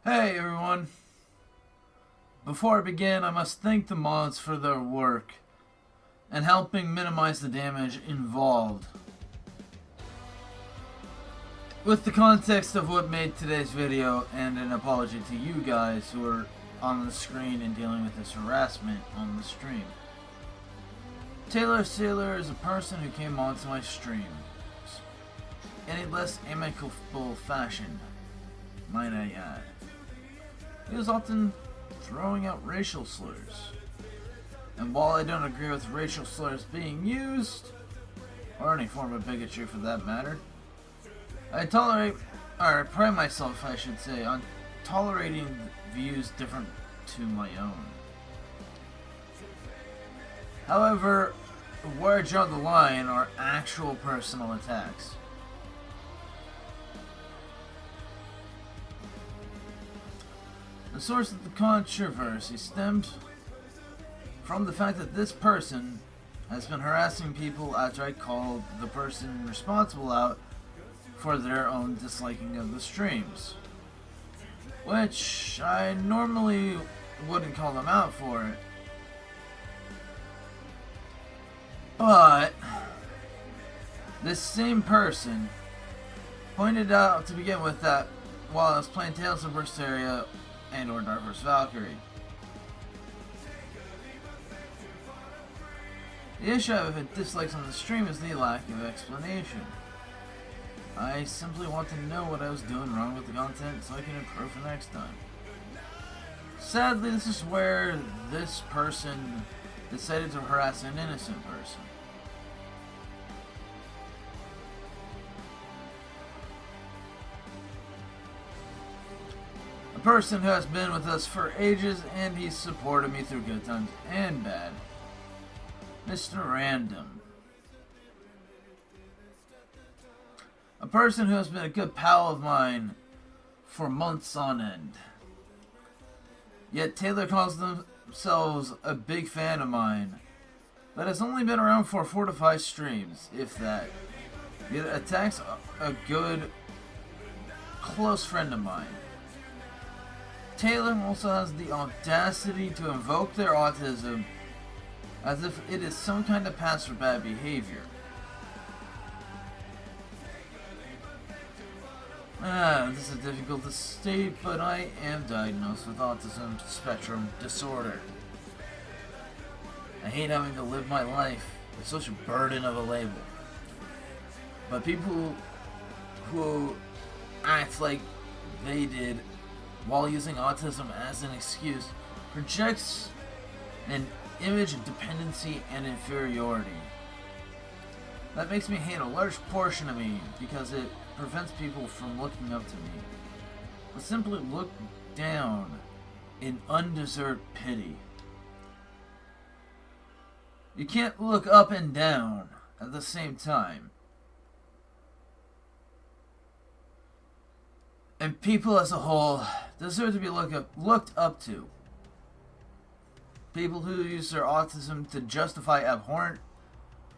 Hey everyone! Before I begin, I must thank the mods for their work and helping minimize the damage involved. With the context of what made today's video, and an apology to you guys who are on the screen and dealing with this harassment on the stream. Saylor is a person who came onto my stream in a less amicable fashion, might I add. He was often throwing out racial slurs. And while I don't agree with racial slurs being used, or any form of bigotry for that matter, I pride myself, I should say, on tolerating views different to my own. However, where I draw the line are actual personal attacks. The source of the controversy stemmed from the fact that this person has been harassing people after I called the person responsible out for their own disliking of the streams. Which I normally wouldn't call them out for it. But this same person pointed out to begin with that while I was playing Tales of Berseria and or Dark vs. Valkyrie. The issue of dislikes on the stream is the lack of explanation. I simply want to know what I was doing wrong with the content so I can improve for next time. Sadly, this is where this person decided to harass an innocent person. A person who has been with us for ages and he's supported me through good times and bad. Mr. Random. A person who has been a good pal of mine for months on end. Yet Taylor calls themselves a big fan of mine, but has only been around for 4 to 5 streams, if that. Yet attacks a good, close friend of mine. Taylor also has the audacity to invoke their autism as if it is some kind of pass for bad behavior. This is difficult to state, but I am diagnosed with autism spectrum disorder. I hate having to live my life with such a burden of a label. But people who act like they did while using autism as an excuse projects an image of dependency and inferiority. That makes me hate a large portion of me because it prevents people from looking up to me, but simply look down in undeserved pity. You can't look up and down at the same time. And people as a whole deserve to be looked up to. People who use their autism to justify abhorrent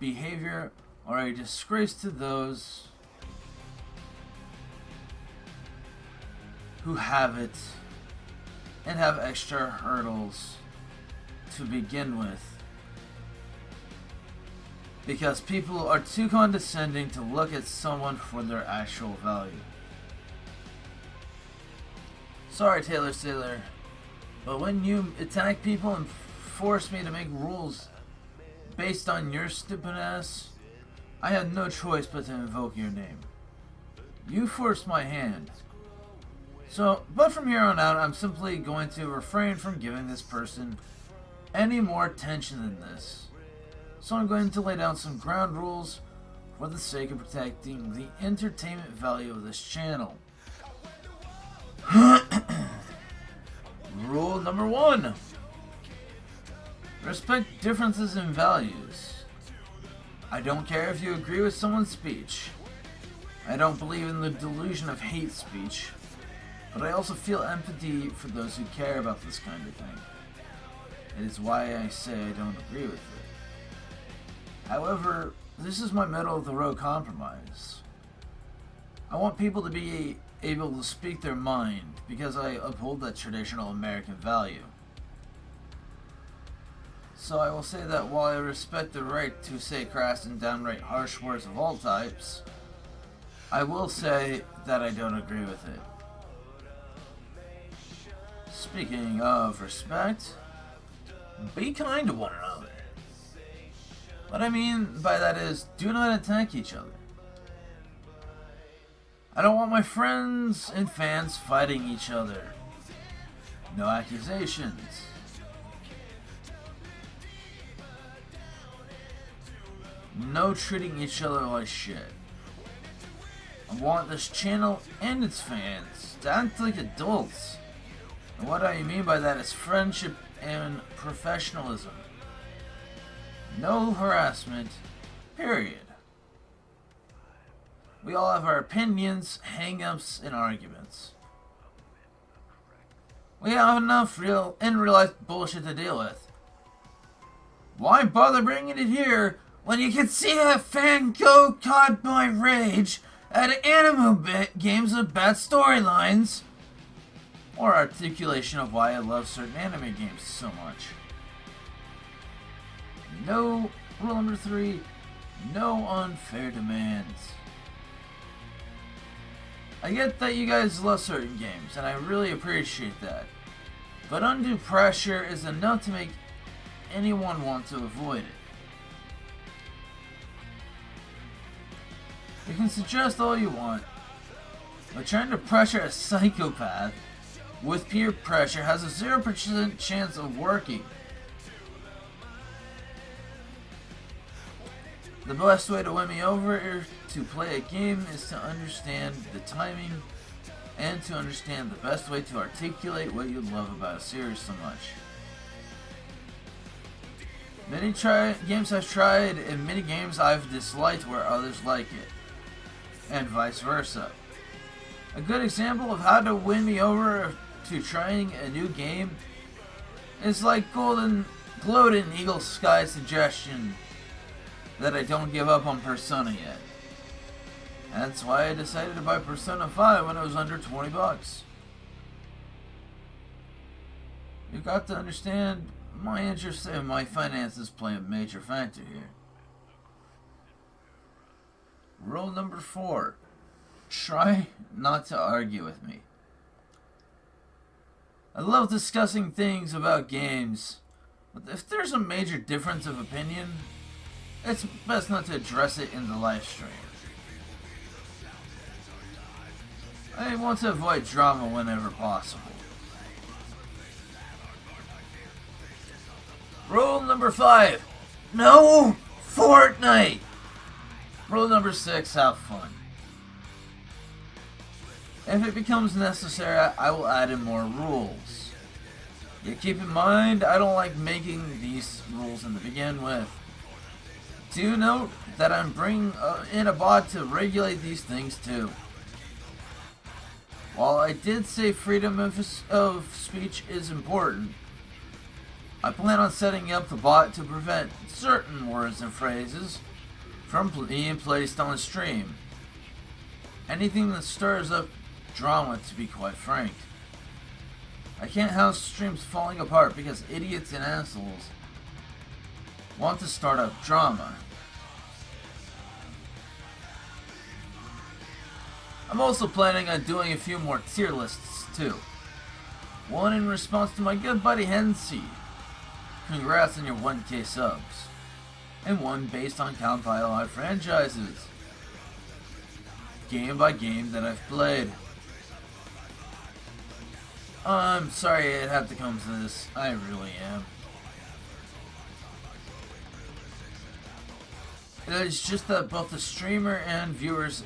behavior are a disgrace to those who have it and have extra hurdles to begin with. Because people are too condescending to look at someone for their actual value. Sorry, Saylor, but when you attack people and force me to make rules based on your stupid ass, I had no choice but to invoke your name. You forced my hand. But from here on out, I'm simply going to refrain from giving this person any more attention than this. So I'm going to lay down some ground rules for the sake of protecting the entertainment value of this channel. Rule number 1. Respect differences in values. I don't care if you agree with someone's speech. I don't believe in the delusion of hate speech, but I also feel empathy for those who care about this kind of thing. It is why I say I don't agree with it. However, this is my middle of the road compromise. I want people to be able to speak their mind because I uphold that traditional American value. So I will say that while I respect the right to say crass and downright harsh words of all types, I will say that I don't agree with it. Speaking of respect, be kind to one another. What I mean by that is, do not attack each other. I don't want my friends and fans fighting each other. No accusations. No treating each other like shit. I want this channel and its fans to act like adults. And what I mean by that is friendship and professionalism. No harassment, period. We all have our opinions, hang-ups, and arguments. We have enough in real life bullshit to deal with. Why bother bringing it here when you can see a fan go caught by rage at anime games with bad storylines? Or articulation of why I love certain anime games so much. No, rule number 3, no unfair demands. I get that you guys love certain games, and I really appreciate that. But undue pressure is enough to make anyone want to avoid it. You can suggest all you want, but trying to pressure a psychopath with peer pressure has a 0% chance of working. The best way to win me over to play a game is to understand the timing and to understand the best way to articulate what you love about a series so much. Many games I've tried and many games I've disliked where others like it, and vice versa. A good example of how to win me over to trying a new game is like Golden Eagle Sky's suggestion that I don't give up on Persona yet. That's why I decided to buy Persona 5 when it was under $20. You got to understand, my interests and my finances play a major factor here. Rule number 4. Try not to argue with me. I love discussing things about games, but if there's a major difference of opinion, it's best not to address it in the live stream. I want to avoid drama whenever possible. Rule number 5. No Fortnite! Rule number 6. Have fun. If it becomes necessary, I will add in more rules. Yet keep in mind, I don't like making these rules in the begin with. Do note that I'm bringing in a bot to regulate these things too. While I did say freedom of speech is important, I plan on setting up the bot to prevent certain words and phrases from being placed on the stream. Anything that stirs up drama, to be quite frank. I can't have streams falling apart because idiots and assholes want to start up drama. I'm also planning on doing a few more tier lists too. One in response to my good buddy Henseed. Congrats on your 1K subs. And one based on compiled franchises. Game by game that I've played. I'm sorry it had to come to this. I really am. It's just that both the streamer and viewers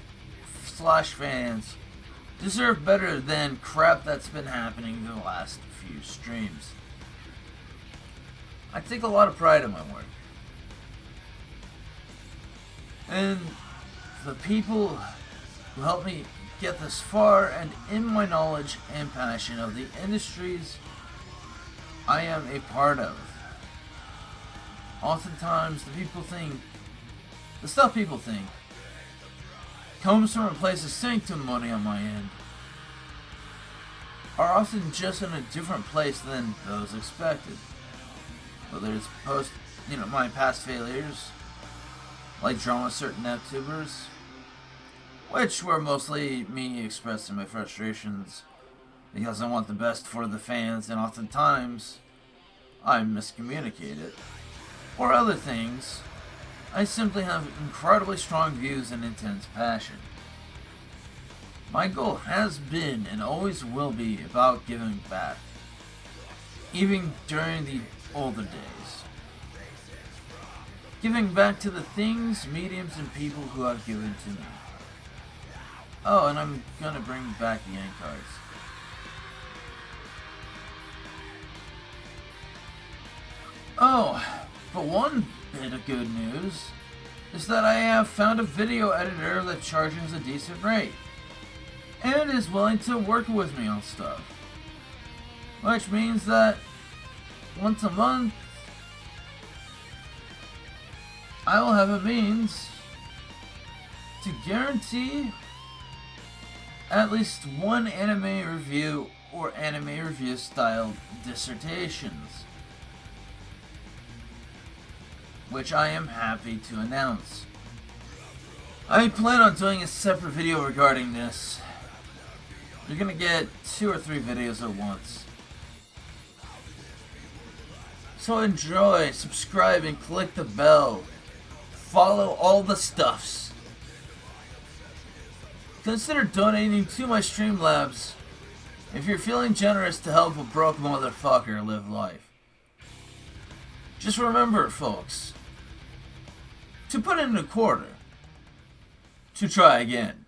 / fans deserve better than crap that's been happening the last few streams. I take a lot of pride in my work. And the people who helped me get this far, and in my knowledge and passion of the industries I am a part of. Oftentimes the stuff people think comes from a place of sanctum money on my end, are often just in a different place than those expected. Whether it's my past failures, like drawing with certain NetTubers, which were mostly me expressing my frustrations because I want the best for the fans, and oftentimes I miscommunicate it. Or other things, I simply have incredibly strong views and intense passion. My goal has been and always will be about giving back, even during the older days. Giving back to the things, mediums, and people who have given to me. Oh, and I'm gonna bring back the end cards. Oh, but one bit of good news is that I have found a video editor that charges a decent rate and is willing to work with me on stuff. Which means that once a month, I will have a means to guarantee at least one anime review or anime review style dissertations, which I am happy to announce. I plan on doing a separate video regarding this. You're gonna get 2 or 3 videos at once. So enjoy, subscribe, and click the bell. Follow all the stuffs. Consider donating to my Streamlabs if you're feeling generous to help a broke motherfucker live life. Just remember, folks, to put in a quarter, to try again.